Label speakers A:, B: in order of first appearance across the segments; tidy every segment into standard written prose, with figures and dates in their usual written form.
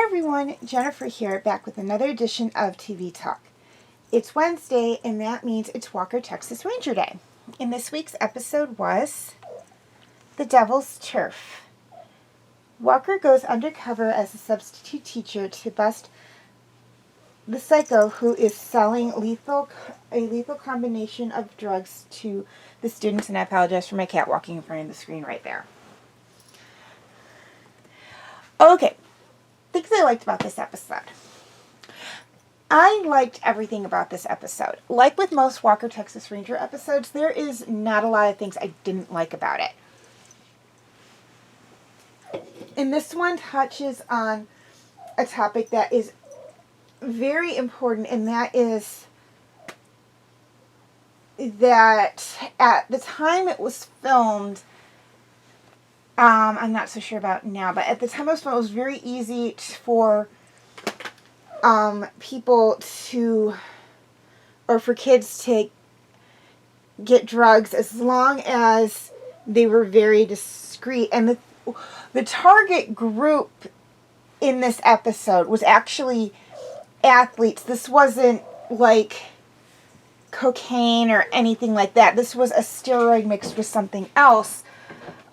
A: everyone, Jennifer here, back with another edition of TV Talk. It's Wednesday, and that means it's Walker, Texas Ranger Day. And this week's episode was The Devil's Turf. Walker goes undercover as a substitute teacher to bust the psycho who is selling a lethal combination of drugs to the students, and I apologize for my cat walking in front of the screen right there. Okay, things I liked about this episode. I liked everything about this episode. Like with most Walker, Texas Ranger episodes, there is not a lot of things I didn't like about it. And this one touches on a topic that is very important, and that is that at the time it was filmed, I'm not so sure about now, but at the time it was filmed, it was very easy for people to, or for kids to get drugs as long as they were very discreet. And the target group in this episode was actually athletes. This wasn't like cocaine or anything like that. This was a steroid mixed with something else.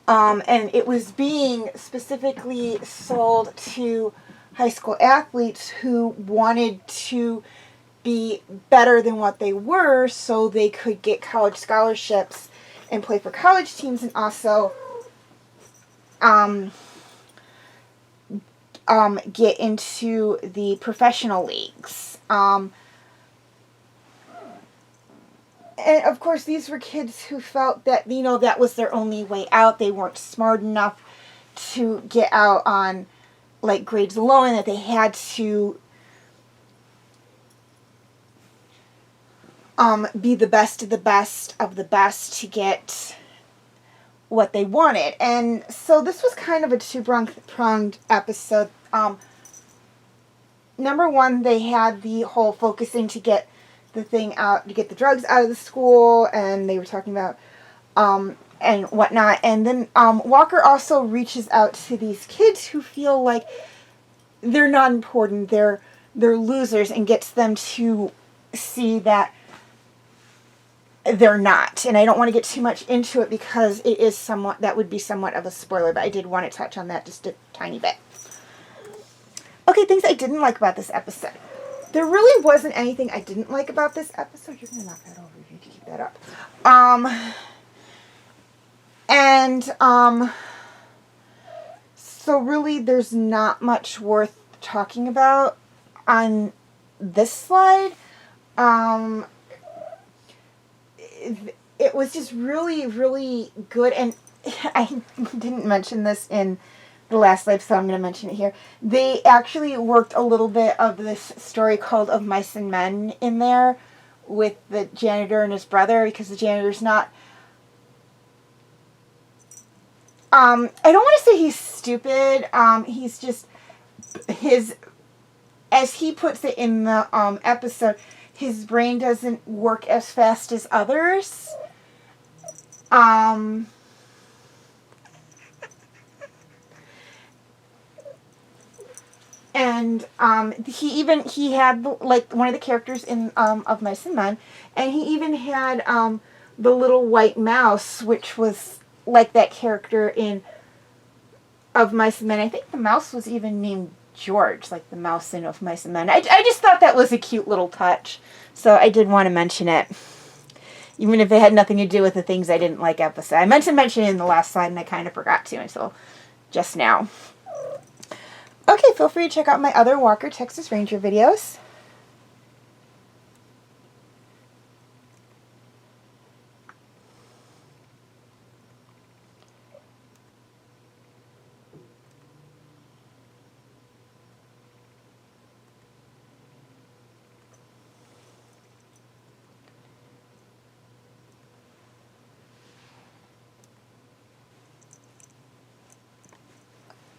A: And it was being specifically sold to high school athletes who wanted to be better than what they were so they could get college scholarships and play for college teams, and also get into the professional leagues. And of course, these were kids who felt that, that was their only way out. They weren't smart enough to get out on, like, grades alone, and that they had to be the best of the best of the best to get what they wanted. And so this was kind of a two-pronged episode. Number one, they had the whole focusing to get the thing out, to get the drugs out of the school, and they were talking about and whatnot. And then Walker also reaches out to these kids who feel like they're not important, they're losers, and gets them to see that they're not. And I don't want to get too much into it because it is that would be somewhat of a spoiler, but I did want to touch on that just a tiny bit. Okay, things I didn't like about this episode. There really wasn't anything I didn't like about this episode. You're going to knock that over. You need to keep that up. So really there's not much worth talking about on this slide. It was just really, really good, and I didn't mention this in the last live, so I'm going to mention it here. They actually worked a little bit of this story called Of Mice and Men in there with the janitor and his brother, because the janitor's not, I don't want to say he's stupid, he's just, as he puts it in the episode, his brain doesn't work as fast as others. And he had, like, one of the characters in Of Mice and Men, and he even had the little white mouse, which was like that character in Of Mice and Men. I think the mouse was even named George, like the mouse in Of Mice and Men. I just thought that was a cute little touch, so I did want to mention it, even if it had nothing to do with the things I didn't like episode. I meant to mention it in the last slide, and I kind of forgot to until just now. Okay, feel free to check out my other Walker, Texas Ranger videos.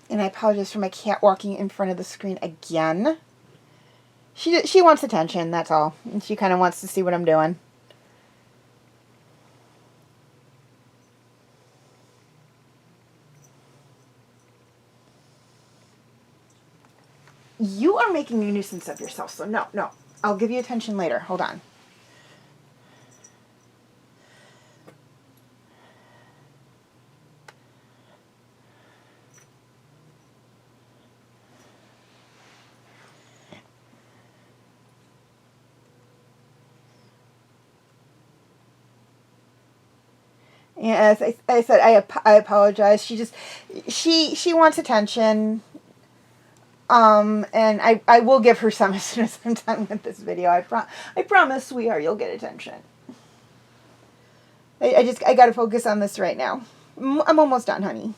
A: And I apologize for my cat walking in front of the screen again. She wants attention, that's all. And she kind of wants to see what I'm doing. You are making a nuisance of yourself, so no, no. I'll give you attention later. Hold on. Yes, I said I apologize. She wants attention. And I will give her some as soon as I'm done with this video. I promise, sweetheart, you'll get attention. I gotta focus on this right now. I'm almost done, honey.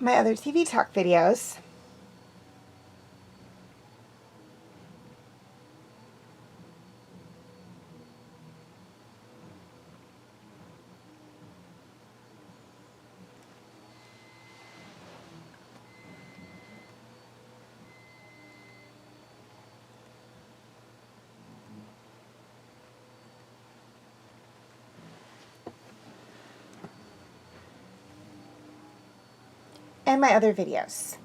A: My other TV talk videos. And my other videos.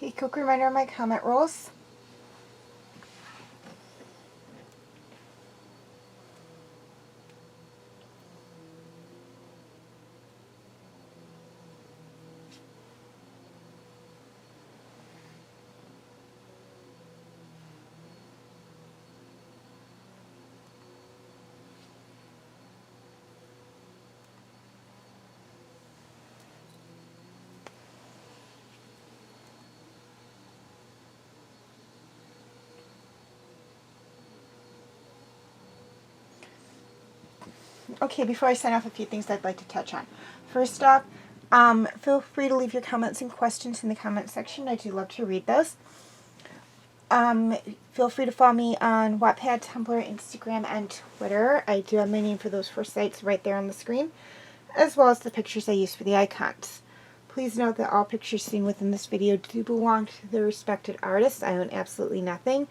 A: Okay, quick reminder of my comment rules. Okay, before I sign off, a few things I'd like to touch on. First off, feel free to leave your comments and questions in the comment section. I do love to read those. Feel free to follow me on Wattpad, Tumblr, Instagram, and Twitter. I do have my name for those 4 sites right there on the screen, as well as the pictures I use for the icons. Please note that all pictures seen within this video do belong to the respected artists. I own absolutely nothing.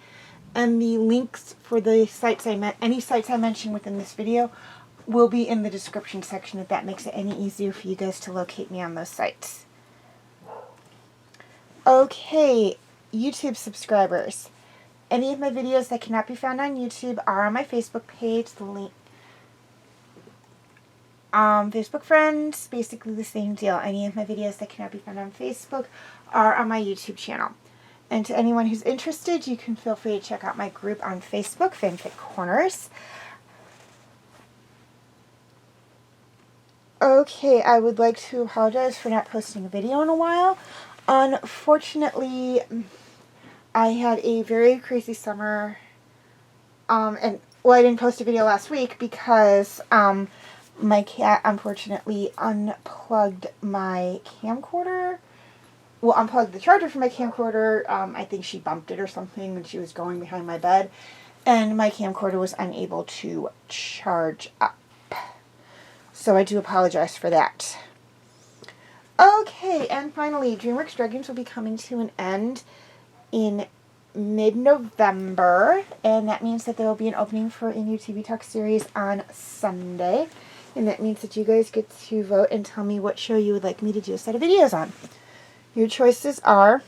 A: And the links for the sites any sites I mention within this video will be in the description section if that makes it any easier for you guys to locate me on those sites. Okay, YouTube subscribers. Any of my videos that cannot be found on YouTube are on my Facebook page. The link, Facebook friends, basically the same deal. Any of my videos that cannot be found on Facebook are on my YouTube channel. And to anyone who's interested, you can feel free to check out my group on Facebook, Fanfic Corners. Okay, I would like to apologize for not posting a video in a while. Unfortunately, I had a very crazy summer, I didn't post a video last week because, my cat unfortunately unplugged my camcorder. Well, unplugged the charger from my camcorder. I think she bumped it or something when she was going behind my bed, and my camcorder was unable to charge up. So I do apologize for that. Okay, and finally, DreamWorks Dragons will be coming to an end in mid-November, and that means that there will be an opening for a new TV Talk series on Sunday, and that means that you guys get to vote and tell me what show you would like me to do a set of videos on. Your choices are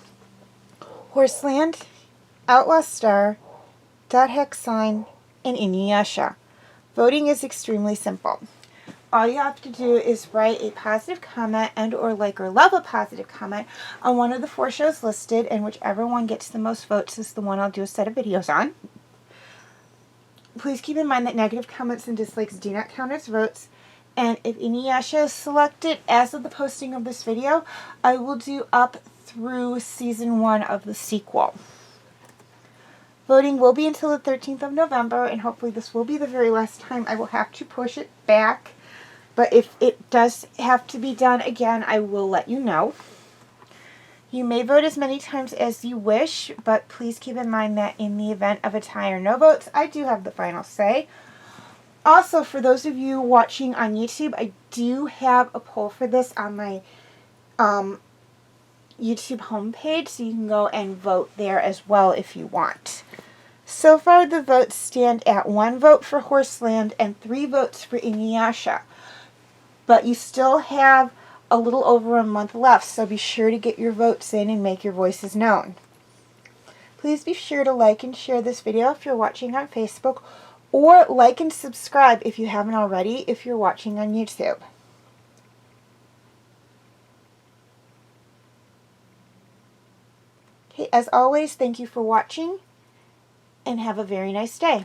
A: Horseland, Outlaw Star, Dot Hex Sign, and Inuyasha. Voting is extremely simple. All you have to do is write a positive comment and or like or love a positive comment on one of the 4 shows listed, and whichever one gets the most votes is the one I'll do a set of videos on. Please keep in mind that negative comments and dislikes do not count as votes, and if Inuyasha is selected as of the posting of this video, I will do up through season 1 of the sequel. Voting will be until the 13th of November, and hopefully this will be the very last time I will have to push it back. But if it does have to be done again, I will let you know. You may vote as many times as you wish, but please keep in mind that in the event of a tie or no votes, I do have the final say. Also, for those of you watching on YouTube, I do have a poll for this on my YouTube homepage, so you can go and vote there as well if you want. So far, the votes stand at 1 vote for Horseland and 3 votes for Inuyasha. But you still have a little over a month left, so be sure to get your votes in and make your voices known. Please be sure to like and share this video if you're watching on Facebook, or like and subscribe if you haven't already if you're watching on YouTube. Okay, as always, thank you for watching, and have a very nice day.